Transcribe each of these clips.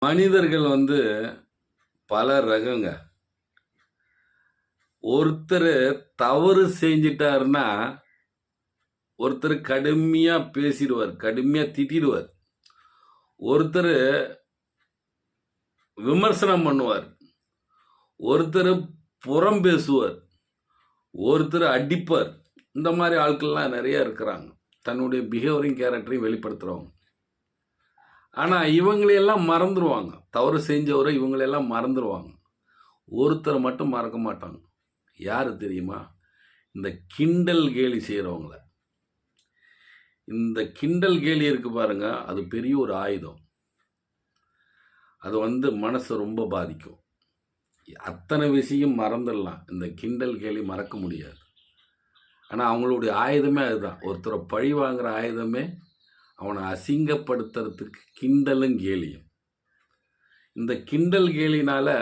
மனிதர்கள் பல ரகங்க. ஒருத்தர் தவறு செஞ்சிட்டாருன்னா, ஒருத்தர் கடுமையா பேசிடுவார், கடுமையா திட்டிடுவார். ஒருத்தர் விமர்சனம் பண்ணுவார், ஒருத்தர் புறம் பேசுவார், ஒருத்தர் அடிப்பார். இந்த மாதிரி ஆட்கள்லாம் நிறைய இருக்கிறாங்க, தன்னுடைய பிஹேவியரிங் கேரக்டரையும் வெளிப்படுத்துகிறவங்க. ஆனால் இவங்களையெல்லாம் மறந்துடுவாங்க, தவறு செஞ்சவரை இவங்களையெல்லாம் மறந்துடுவாங்க. ஒருத்தரை மட்டும் மறக்க மாட்டாங்க. யார் தெரியுமா? இந்த கிண்டல் கேலி செய்கிறவங்கள. இந்த கிண்டல் கேலி இருக்கு பாருங்க, அது பெரிய ஒரு ஆயுதம். அது மனசை ரொம்ப பாதிக்கும். அத்தனை விஷயம் மறந்துடலாம், இந்த கிண்டல் கேலி மறக்க முடியாது. ஆனால் அவங்களுடைய ஆயுதமே அதுதான். ஒருத்தரை பழி வாங்குற ஆயுதமே அவனை அசிங்கப்படுத்துறதுக்கு கிண்டலும் கேலியும். இந்த கிண்டல் கேலினால்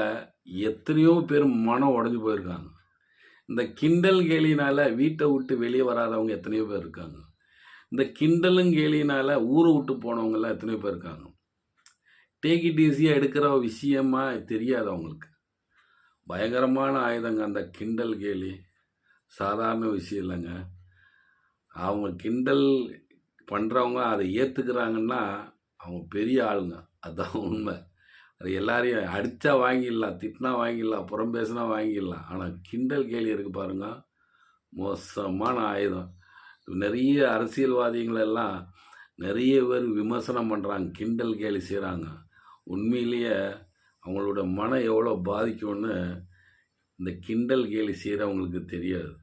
எத்தனையோ பேர் மனம் உடஞ்சி போயிருக்காங்க. இந்த கிண்டல் கேலினால் வீட்டை விட்டு வெளியே வராதவங்க எத்தனையோ பேர் இருக்காங்க. இந்த கிண்டலும் கேலினால் ஊரை விட்டு போனவங்கெல்லாம் எத்தனையோ பேர் இருக்காங்க. டேக் இட் ஈஸியாக எடுக்கிற விஷயமா தெரியாது அவங்களுக்கு. பயங்கரமான ஆயுதங்க அந்த கிண்டல் கேலி, சாதாரண விஷயம் இல்லைங்க. அவங்க கிண்டல் பண்ணுறவங்க அதை ஏற்றுக்கிறாங்கன்னா அவங்க பெரிய ஆளுங்க, அதுதான் உண்மை. அது எல்லாரையும் அடித்தா வாங்கிடலாம், திட்டினா வாங்கிடலாம், புறம் பேசினா வாங்கிடலாம். ஆனால் கிண்டல் கேலி இருக்கு பாருங்க, மோசமான ஆயுதம். நிறைய அரசியல்வாதிகளெல்லாம் நிறைய பேர் விமர்சனம் பண்ணுறாங்க, கிண்டல் கேலி செய்கிறாங்க. உண்மையிலேயே அவங்களோட மனம் எவ்வளோ பாதிக்கும்னு இந்த கிண்டல் கேலி செய்கிறவங்களுக்கு தெரியாது.